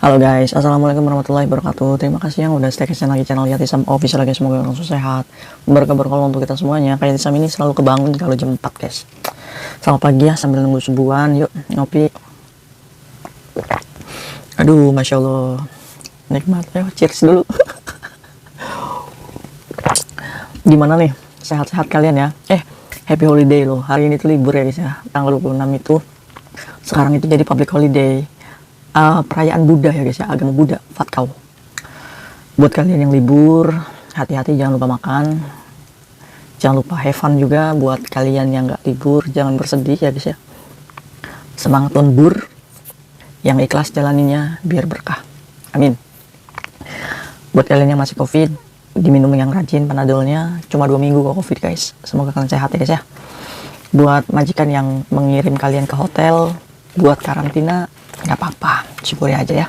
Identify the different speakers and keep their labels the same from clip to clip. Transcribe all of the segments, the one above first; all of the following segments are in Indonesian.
Speaker 1: Halo guys, assalamualaikum warahmatullahi wabarakatuh. Terima kasih yang udah stay ke channel Yatisam Official guys. Semoga langsung sehat, berkah untuk kita semuanya. Kayak Yatisam ini selalu kebangun kalau jam 4 guys. Selamat pagi ya, sambil nunggu subuhan. Yuk ngopi. Aduh, masya Allah, nikmat ya. Cheers dulu. Gimana nih, sehat-sehat kalian ya? Happy holiday loh. Hari ini tuh libur ya guys ya. Tanggal 26 itu sekarang itu jadi public holiday. Perayaan Buddha ya guys ya, agama Buddha, Fatkau. Buat kalian yang libur, hati-hati, jangan lupa makan, jangan lupa have fun juga. Buat kalian yang nggak libur, jangan bersedih ya guys ya. Semangat lembur, yang ikhlas jalaninya biar berkah, amin. Buat kalian yang masih covid, diminum yang rajin panadolnya, cuma 2 minggu kok covid guys. Semoga kalian sehat ya guys ya. Buat majikan yang mengirim kalian ke hotel buat karantina, nggak apa-apa, syukuri aja ya.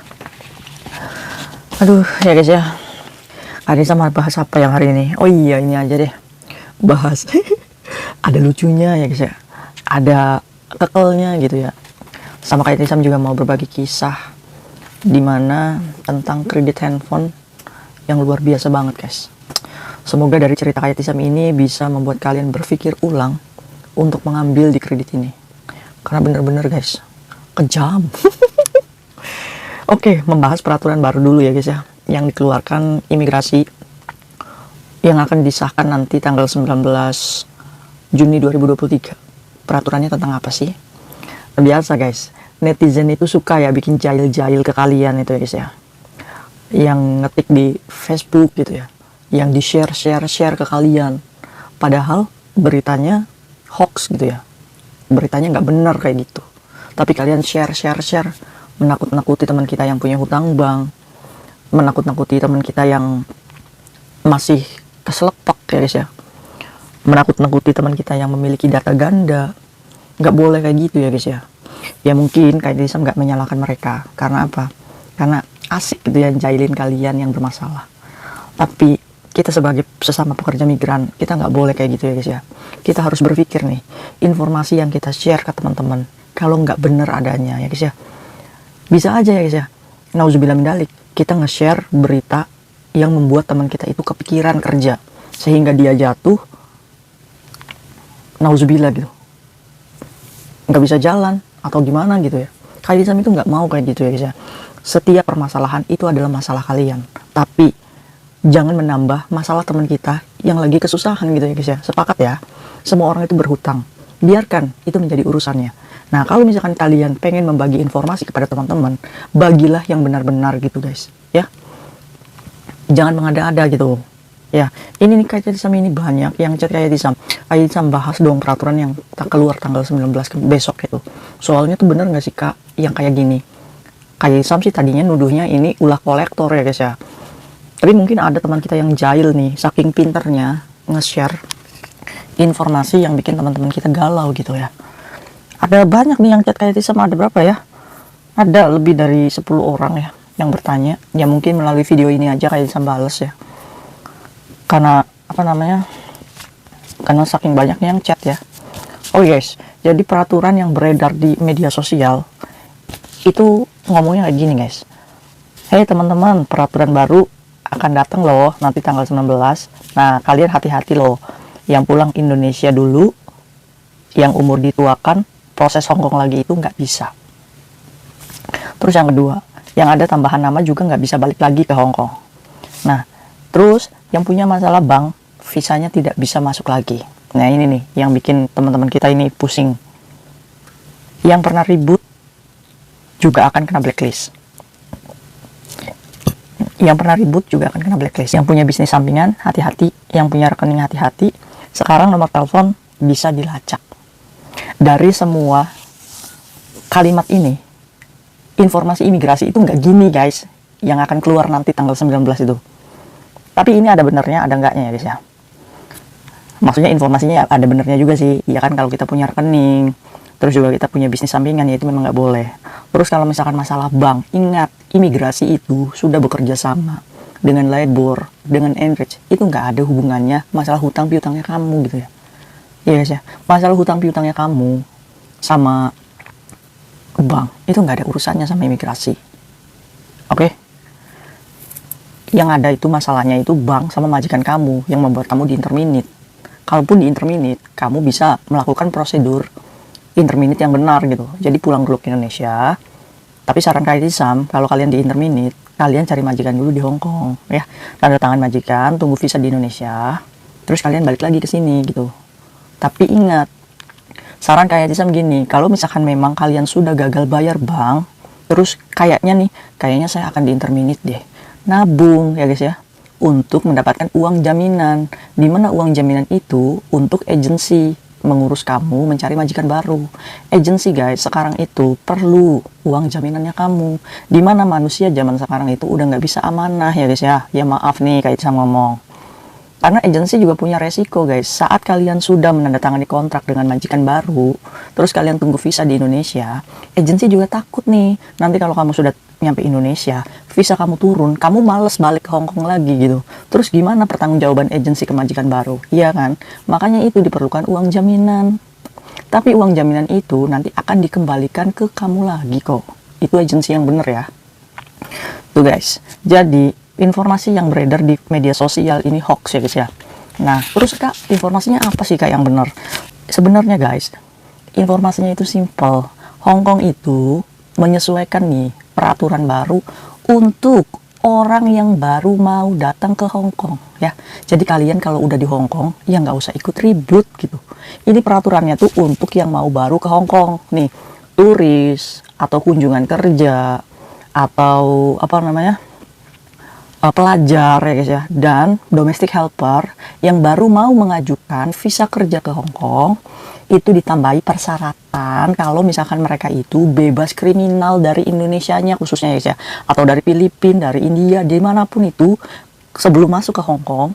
Speaker 1: Aduh ya guys ya, hari ini sama bahas apa yang hari ini? Oh iya, ini aja deh, bahas ada lucunya ya guys ya, ada kekelnya gitu ya. Sama kayak Tisam juga mau berbagi kisah dimana tentang kredit handphone yang luar biasa banget guys. Semoga dari cerita kayak Tisam ini bisa membuat kalian berpikir ulang untuk mengambil di kredit ini, karena bener-bener guys kejam. Oke, membahas peraturan baru dulu ya guys ya, yang dikeluarkan imigrasi yang akan disahkan nanti tanggal 19 Juni 2023. Peraturannya tentang apa sih? Biasa guys, netizen itu suka ya bikin jahil-jahil ke kalian itu ya guys ya, yang ngetik di Facebook gitu ya, yang di share ke kalian, padahal beritanya hoax gitu ya, beritanya nggak benar kayak gitu, tapi kalian share, menakut-nakuti teman kita yang punya hutang bank, menakut-nakuti teman kita yang masih keselepek ya guys ya, menakut-nakuti teman kita yang memiliki data ganda. Nggak boleh kayak gitu ya guys ya. Ya mungkin kayak Disam nggak menyalahkan mereka, karena apa? Karena asik gitu ya jahilin kalian yang bermasalah. Tapi kita sebagai sesama pekerja migran, kita nggak boleh kayak gitu ya guys ya. Kita harus berpikir nih, informasi yang kita share ke teman-teman, kalau nggak bener adanya ya guys ya, bisa aja ya guys ya, nauzubillah min dzalik, kita nge-share berita yang membuat teman kita itu kepikiran kerja sehingga dia jatuh, nauzubillah gitu, nggak bisa jalan atau gimana gitu ya. Kalian itu nggak mau kayak gitu ya guys ya. Setiap permasalahan itu adalah masalah kalian, tapi jangan menambah masalah teman kita yang lagi kesusahan gitu ya guys ya. Sepakat ya, semua orang itu berhutang, biarkan itu menjadi urusannya. Nah, kalau misalkan kalian pengen membagi informasi kepada teman-teman, bagilah yang benar-benar gitu guys ya, jangan mengada-ada gitu ya. Ini nih kayak Tisam ini banyak yang chat kayak Tisam, bahas dong peraturan yang tak keluar tanggal 19 besok itu. Soalnya tuh bener nggak sih kak yang kayak gini? Kayak Tisam sih tadinya nuduhnya ini ulah kolektor ya guys ya, tapi mungkin ada teman kita yang jahil nih, saking pinternya nge-share informasi yang bikin teman-teman kita galau gitu ya. Ada banyak nih yang chat kayak Tisam, ada berapa ya? Ada lebih dari 10 orang ya yang bertanya. Ya mungkin melalui video ini aja kayak Tisam bales ya. Karena apa namanya? Karena saking banyaknya yang chat ya. Oh guys, jadi peraturan yang beredar di media sosial itu ngomongnya kayak gini guys. Hey teman-teman, peraturan baru akan datang loh nanti tanggal 19. Nah, kalian hati-hati loh. Yang pulang Indonesia dulu, yang umur dituakan, proses Hongkong lagi itu nggak bisa. Terus yang kedua, yang ada tambahan nama juga nggak bisa balik lagi ke Hongkong. Nah, terus yang punya masalah bank, visanya tidak bisa masuk lagi. Nah ini nih yang bikin teman-teman kita ini pusing. Yang pernah ribut juga akan kena blacklist. Yang pernah ribut juga akan kena blacklist. Yang punya bisnis sampingan, hati-hati. Yang punya rekening, hati-hati. Sekarang nomor telepon bisa dilacak. Dari semua kalimat ini, informasi imigrasi itu nggak gini guys, yang akan keluar nanti tanggal 19 itu. Tapi ini ada benernya, ada enggaknya ya guys ya. Maksudnya informasinya ada benernya juga sih. Ya kan, kalau kita punya rekening, terus juga kita punya bisnis sampingan, ya itu memang nggak boleh. Terus kalau misalkan masalah bank, ingat, imigrasi itu sudah bekerja sama dengan Labor, dengan Enrich. Itu nggak ada hubungannya masalah hutang piutangnya kamu gitu ya. Iya guys ya, masalah hutang piutangnya kamu sama bank itu nggak ada urusannya sama imigrasi. Oke, yang ada itu masalahnya itu bank sama majikan kamu yang membuat kamu di-interminate. Kalaupun di-interminate, kamu bisa melakukan prosedur interminate yang benar gitu. Jadi pulang dulu ke Indonesia. Tapi saran Kak Itisam, kalau kalian di-interminate, kalian cari majikan dulu di Hong Kong ya. Tanda tangan majikan, tunggu visa di Indonesia, terus kalian balik lagi ke sini gitu. Tapi ingat, saran Kak Itisam gini, kalau misalkan memang kalian sudah gagal bayar bank, terus kayaknya saya akan di-interminate deh. Nabung ya guys ya, untuk mendapatkan uang jaminan. Dimana uang jaminan itu untuk agensi mengurus kamu mencari majikan baru. Agensi guys, sekarang itu perlu uang jaminannya kamu. Dimana manusia zaman sekarang itu udah nggak bisa amanah ya guys ya. Ya maaf nih kayak saya ngomong. Karena agensi juga punya resiko guys. Saat kalian sudah menandatangani kontrak dengan majikan baru, terus kalian tunggu visa di Indonesia, agensi juga takut nih. Nanti kalau kamu sudah nyampe Indonesia, visa kamu turun, kamu males balik ke Hong Kong lagi gitu. Terus gimana pertanggungjawaban agensi ke majikan baru? Iya kan? Makanya itu diperlukan uang jaminan. Tapi uang jaminan itu nanti akan dikembalikan ke kamu lagi kok. Itu agensi yang bener ya. Tuh guys, jadi informasi yang beredar di media sosial ini hoax ya guys ya. Nah, terus Kak, informasinya apa sih Kak yang benar? Sebenarnya guys, informasinya itu simple. Hong Kong itu menyesuaikan nih peraturan baru untuk orang yang baru mau datang ke Hong Kong ya. Jadi kalian kalau udah di Hong Kong ya nggak usah ikut ribut gitu. Ini peraturannya tuh untuk yang mau baru ke Hong Kong nih, turis atau kunjungan kerja atau apa namanya, pelajar ya guys ya, dan domestic helper yang baru mau mengajukan visa kerja ke Hong Kong, itu ditambahi persyaratan kalau misalkan mereka itu bebas kriminal dari Indonesianya khususnya ya guys ya, atau dari Filipina, dari India, dimanapun itu. Sebelum masuk ke Hong Kong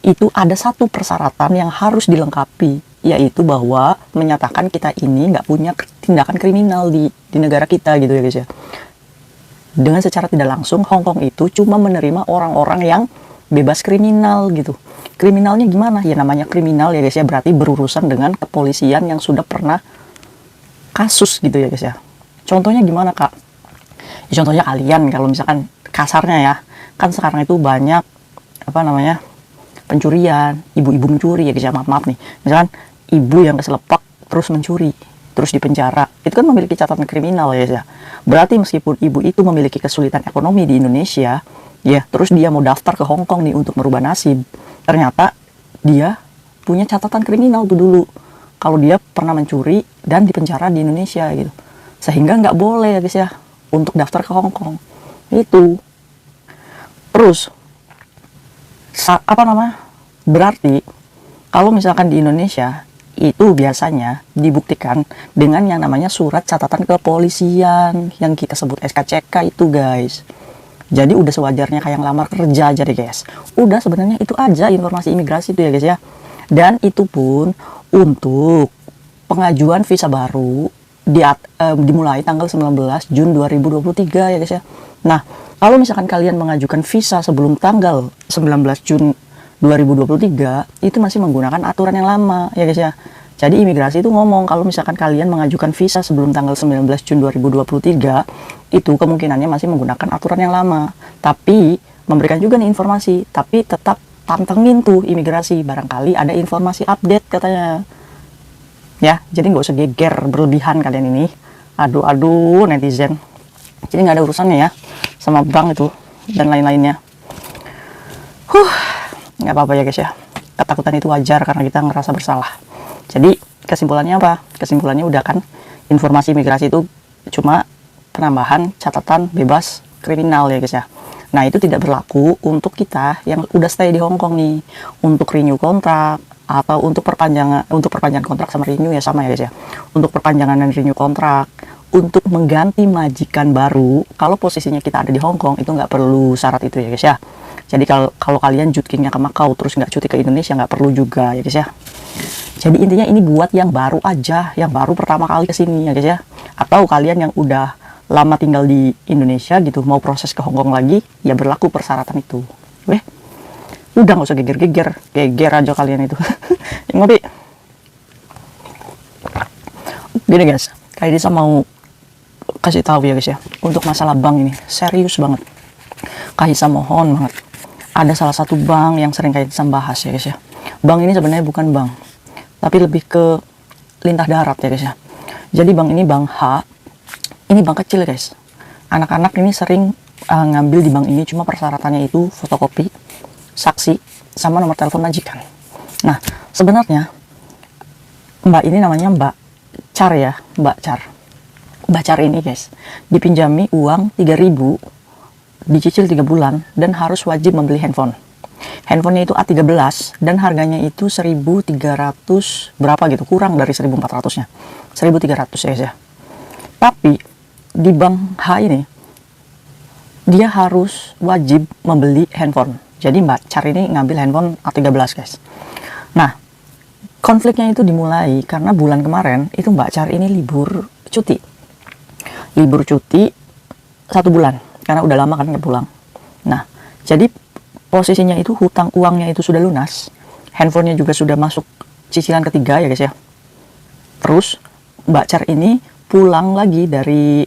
Speaker 1: itu ada satu persyaratan yang harus dilengkapi, yaitu bahwa menyatakan kita ini nggak punya tindakan kriminal di negara kita gitu ya guys ya. Dengan secara tidak langsung, Hong Kong itu cuma menerima orang-orang yang bebas kriminal gitu. Kriminalnya gimana? Ya namanya kriminal ya guys ya, berarti berurusan dengan kepolisian yang sudah pernah kasus gitu ya guys ya. Contohnya gimana Kak? Ya, contohnya kalian kalau misalkan kasarnya ya, kan sekarang itu banyak apa namanya, pencurian, ibu-ibu mencuri ya guys ya, maaf nih. Misalkan ibu yang keselepak terus mencuri, terus dipenjara, itu kan memiliki catatan kriminal ya guys ya. Berarti meskipun ibu itu memiliki kesulitan ekonomi di Indonesia ya, terus dia mau daftar ke Hong Kong nih untuk merubah nasib, ternyata dia punya catatan kriminal tuh dulu kalau dia pernah mencuri dan dipenjara di Indonesia gitu, sehingga nggak boleh ya guys ya untuk daftar ke Hong Kong itu. Terus apa namanya, berarti kalau misalkan di Indonesia itu biasanya dibuktikan dengan yang namanya surat catatan kepolisian yang kita sebut SKCK itu guys. Jadi udah sewajarnya kayak lamar kerja aja deh guys. Udah sebenarnya itu aja informasi imigrasi itu ya guys ya. Dan itu pun untuk pengajuan visa baru dimulai tanggal 19 Jun 2023 ya guys ya. Nah, kalau misalkan kalian mengajukan visa sebelum tanggal 19 Jun 2023 itu masih menggunakan aturan yang lama ya guys ya. Jadi imigrasi itu ngomong kalau misalkan kalian mengajukan visa sebelum tanggal 19 Jun 2023 itu kemungkinannya masih menggunakan aturan yang lama. Tapi memberikan juga nih informasi, tapi tetap pantengin tuh imigrasi, barangkali ada informasi update katanya. Ya, jadi nggak usah geger berlebihan kalian ini. Aduh netizen. Jadi nggak ada urusannya ya sama bank itu dan lain-lainnya. Nggak apa-apa ya guys ya, ketakutan itu wajar karena kita ngerasa bersalah. Jadi kesimpulannya apa? Kesimpulannya udah kan, informasi imigrasi itu cuma penambahan catatan bebas kriminal ya guys ya. Nah itu tidak berlaku untuk kita yang udah stay di Hong Kong nih, untuk renew kontrak atau untuk perpanjangan kontrak sama renew ya sama ya guys ya. Untuk perpanjangan dan renew kontrak, untuk mengganti majikan baru, kalau posisinya kita ada di Hong Kong itu nggak perlu syarat itu ya guys ya. Jadi kalau kalian jutkingnya ke Macau terus nggak cuti ke Indonesia nggak perlu juga ya guys ya. Jadi intinya ini buat yang baru aja, yang baru pertama kali ke sini ya guys ya. Atau kalian yang udah lama tinggal di Indonesia gitu, mau proses ke Hong Kong lagi, ya berlaku persyaratan itu. Udah nggak usah geger aja kalian itu. Ngopi. Gini guys, kayak Disa mau kasih tahu ya guys ya, untuk masalah bank ini serius banget. Kak Hisa mohon banget, ada salah satu bank yang sering Kak Hisa bahas ya guys ya. Bank ini sebenarnya bukan bank, tapi lebih ke lintah darat ya guys ya. Jadi bank ini bank H, ini bank kecil guys. Anak-anak ini sering ngambil di bank ini, cuma persyaratannya itu fotokopi, saksi, sama nomor telepon majikan. Nah, sebenarnya Mbak ini namanya Mbak Char ya, Mbak Char. Mbak Char ini guys, dipinjami uang 3.000, dicicil 3 bulan, dan harus wajib membeli handphone. Handphonenya itu A13 dan harganya itu 1.300 berapa gitu, kurang dari 1.400-nya. 1.300 ya guys ya. Tapi di bank H ini dia harus wajib membeli handphone. Jadi Mbak Char ini ngambil handphone A13 guys. Nah, konfliknya itu dimulai karena bulan kemarin itu Mbak Char ini libur cuti 1 bulan karena udah lama kan nggak pulang. Nah, jadi posisinya itu hutang uangnya itu sudah lunas, handphonenya juga sudah masuk cicilan ketiga ya guys ya. Terus Mbak Char ini pulang lagi dari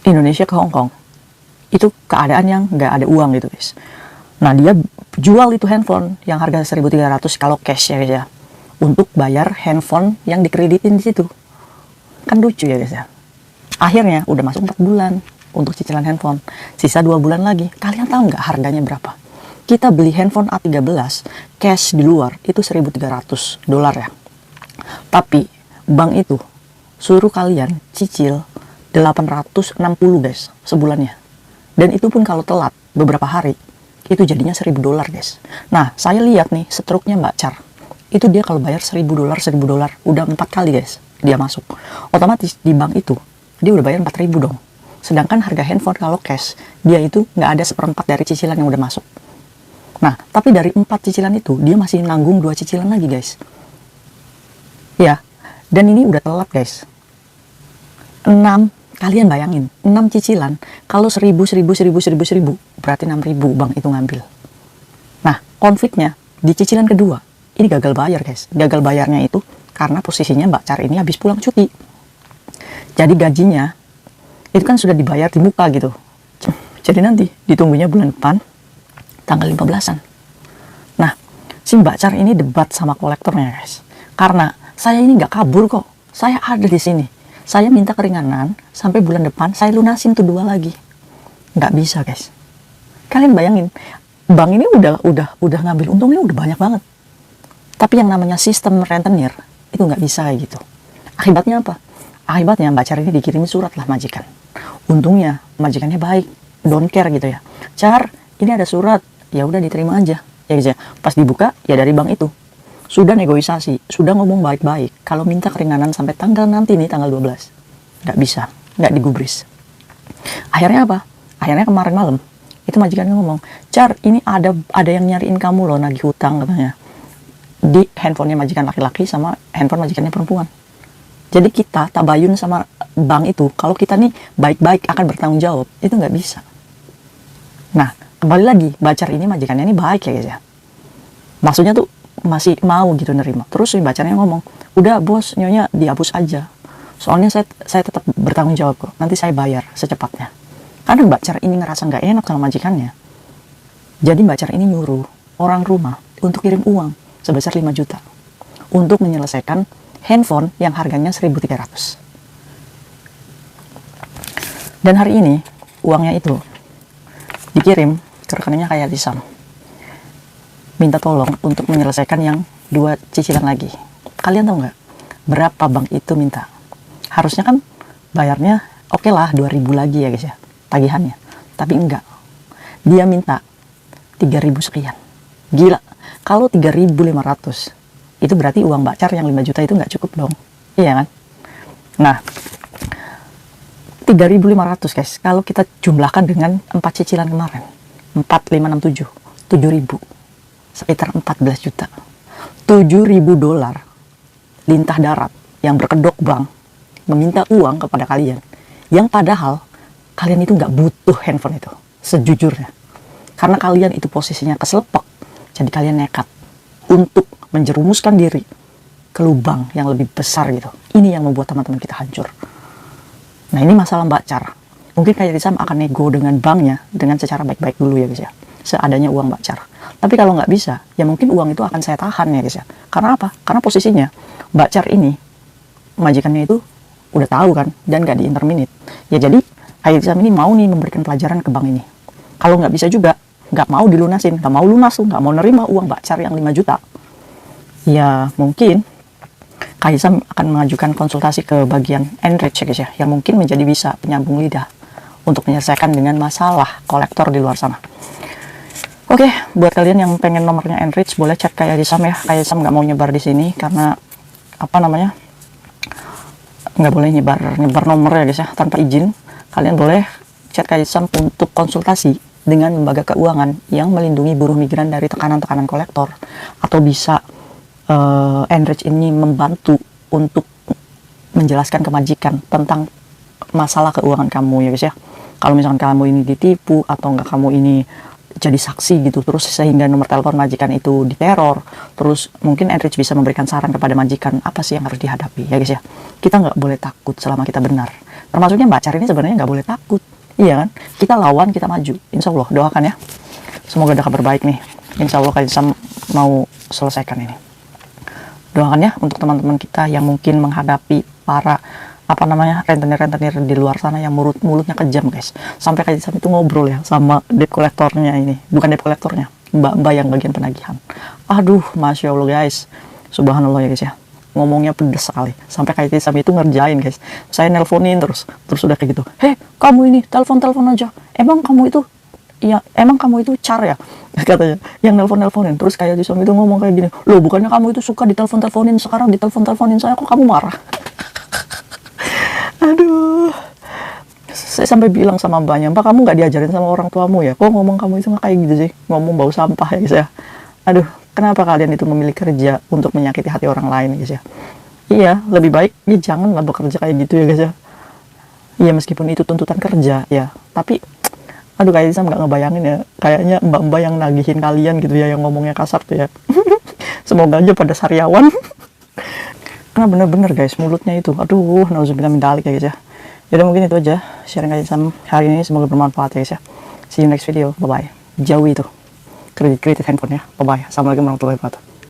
Speaker 1: Indonesia ke Hong Kong. Itu keadaan yang nggak ada uang gitu guys. Nah, dia jual itu handphone yang harga 1.300 kalau cash ya guys ya, untuk bayar handphone yang dikreditin di situ. Kan lucu ya guys ya. Akhirnya udah masuk 4 bulan untuk cicilan handphone, sisa 2 bulan lagi. Kalian tahu nggak harganya berapa? Kita beli handphone A13 cash di luar itu 1.300 dolar ya. Tapi bank itu suruh kalian cicil 860 guys sebulannya. Dan itu pun kalau telat beberapa hari itu jadinya 1.000 dolar guys. Nah, saya lihat nih struknya Mbak Char. Itu dia kalau bayar 1.000 dolar udah 4 kali guys dia masuk. Otomatis di bank itu dia udah bayar 4.000 dong. Sedangkan harga handphone kalau cash dia itu nggak ada 1/4 dari cicilan yang udah masuk. Nah, tapi dari 4 cicilan itu dia masih nanggung 2 cicilan lagi guys. Ya, dan ini udah telat guys. 6, kalian bayangin 6 cicilan kalau 1.000 berarti 6.000 bank itu ngambil. Nah, konfliknya di cicilan kedua ini gagal bayar guys. Gagal bayarnya itu karena posisinya Mbak Char ini habis pulang cuti. Jadi gajinya itu kan sudah dibayar di muka gitu. Jadi nanti ditunggunya bulan depan tanggal 15-an. Nah, si Mbak Char ini debat sama kolektornya guys. Karena saya ini nggak kabur kok. Saya ada di sini. Saya minta keringanan sampai bulan depan saya lunasin tuh 2 lagi. Nggak bisa guys. Kalian bayangin, bank ini udah ngambil untungnya udah banyak banget. Tapi yang namanya sistem rentenir itu nggak bisa kayak gitu. Akibatnya apa? Akibatnya Mbak Char ini dikirimin surat lah majikan. Untungnya majikannya baik, don't care gitu ya. Char, ini ada surat, ya udah diterima aja. Ya guys ya. Pas dibuka ya dari bank itu. Sudah negosiasi, sudah ngomong baik-baik. Kalau minta keringanan sampai tanggal nanti nih tanggal 12. Nggak bisa, nggak digubris. Akhirnya apa? Akhirnya kemarin malam itu majikannya ngomong, Char, ini ada yang nyariin kamu loh nagih hutang katanya. Di handphonenya majikan laki-laki sama handphone majikannya perempuan. Jadi kita tabayun sama bank itu, kalau kita nih baik-baik akan bertanggung jawab, itu nggak bisa. Nah, kembali lagi, Mbak Char ini majikannya ini baik ya guys ya. Maksudnya tuh masih mau gitu nerima. Terus si Mbak Charnya ngomong, udah bos, nyonya dihapus aja. Soalnya saya tetap bertanggung jawab kok, nanti saya bayar secepatnya. Karena Mbak Char ini ngerasa nggak enak sama majikannya. Jadi Mbak Char ini nyuruh orang rumah untuk kirim uang sebesar 5 juta untuk menyelesaikan handphone yang harganya 1.300. Dan hari ini uangnya itu dikirim ke rekeningnya kayak Hisam. Minta tolong untuk menyelesaikan yang 2 cicilan lagi. Kalian tahu nggak berapa bank itu minta? Harusnya kan bayarnya oke lah 2.000 lagi ya guys ya tagihannya. Tapi enggak. Dia minta 3.000 sekian. Gila. Kalau 3.500 itu berarti uang Mbak Char yang 5 juta itu nggak cukup dong. Iya kan? Nah, 3.500 guys. Kalau kita jumlahkan dengan 4 cicilan kemarin. 4, 5, 6, 7. 7.000. Sekitar 14 juta. 7.000 dolar lintah darat yang berkedok bank meminta uang kepada kalian. Yang padahal kalian itu nggak butuh handphone itu. Sejujurnya. Karena kalian itu posisinya keselepek. Jadi kalian nekat untuk menjerumuskan diri ke lubang yang lebih besar gitu. Ini yang membuat teman-teman kita hancur. Nah ini masalah Mbak Char. Mungkin Kak Yati Sam akan nego dengan banknya dengan secara baik-baik dulu ya guys ya, seadanya uang Mbak Char. Tapi kalau nggak bisa, ya mungkin uang itu akan saya tahan ya guys ya. Karena apa? Karena posisinya Mbak Char ini, majikannya itu udah tahu kan, dan nggak diinterminate. Ya jadi Kak Yati Sam ini mau nih memberikan pelajaran ke bank ini. Kalau nggak bisa juga, nggak mau dilunasin, nggak mau lunas, nggak mau nerima uang Mbak Char yang 5 juta. Ya mungkin Kak Yati Sam akan mengajukan konsultasi ke bagian Enrich ya guys ya, yang mungkin menjadi bisa penyambung lidah untuk menyelesaikan dengan masalah kolektor di luar sana. Oke, buat kalian yang pengen nomornya Enrich, boleh chat Kak Yati Sam ya. Kak Yati Sam nggak mau nyebar di sini karena apa namanya, nggak boleh nyebar nomor ya guys ya tanpa izin. Kalian boleh chat Kak Yati Sam untuk konsultasi dengan lembaga keuangan yang melindungi buruh migran dari tekanan-tekanan kolektor, atau bisa Enrich ini membantu untuk menjelaskan ke majikan tentang masalah keuangan kamu ya guys ya. Kalau misalkan kamu ini ditipu atau enggak, kamu ini jadi saksi gitu, terus sehingga nomor telepon majikan itu diteror, terus mungkin Enrich bisa memberikan saran kepada majikan apa sih yang harus dihadapi ya guys ya. Kita nggak boleh takut selama kita benar. Termasuknya Mbak Char ini sebenarnya nggak boleh takut, iya kan? Kita lawan, kita maju. Insya Allah, doakan ya. Semoga ada kabar baik nih. Insya Allah Kak Yati Sam mau selesaikan ini. Doakan ya untuk teman-teman kita yang mungkin menghadapi para apa namanya rentenir-rentenir di luar sana yang mulutnya kejam guys. Sampai Kak Yati Sam itu ngobrol ya sama debt kolektornya ini, bukan debt kolektornya, mbak-mbak yang bagian penagihan. Aduh, masya Allah guys, subhanallah ya guys ya, ngomongnya pedes sekali. Sampai Kak Yati Sam itu ngerjain guys, saya nelponin terus udah kayak gitu, heh kamu ini telepon aja, emang kamu itu Char ya, katanya yang nelponin. Terus Kak Yati Sam itu ngomong kayak gini, loh bukannya kamu itu suka ditelepon-teleponin, sekarang ditelepon-teleponin saya, kok kamu marah? Aduh, saya sampai bilang sama mbaknya, Mbak kamu nggak diajarin sama orang tuamu ya, kok ngomong kamu itu nggak kayak gitu sih, ngomong bau sampah ya guys ya. Aduh, kenapa kalian itu memilih kerja untuk menyakiti hati orang lain guys ya. Iya, lebih baik ya janganlah bekerja kayak gitu ya guys ya. Iya, meskipun itu tuntutan kerja ya, tapi aduh Kak Yati Sam nggak ngebayangin ya, kayaknya mbak-mbak yang nagihin kalian gitu ya, yang ngomongnya kasar tuh ya. Semoga aja pada sariawan. Karena bener-bener guys, mulutnya itu, aduh, nauzubillah min dzalik ya guys ya. Jadi mungkin itu aja sharing Kak Yati Sam hari ini, semoga bermanfaat ya guys ya. See you next video, bye bye. Jauhi itu kredit handphone ya, bye bye. Assalamualaikum warahmatullahi wabarakatuh.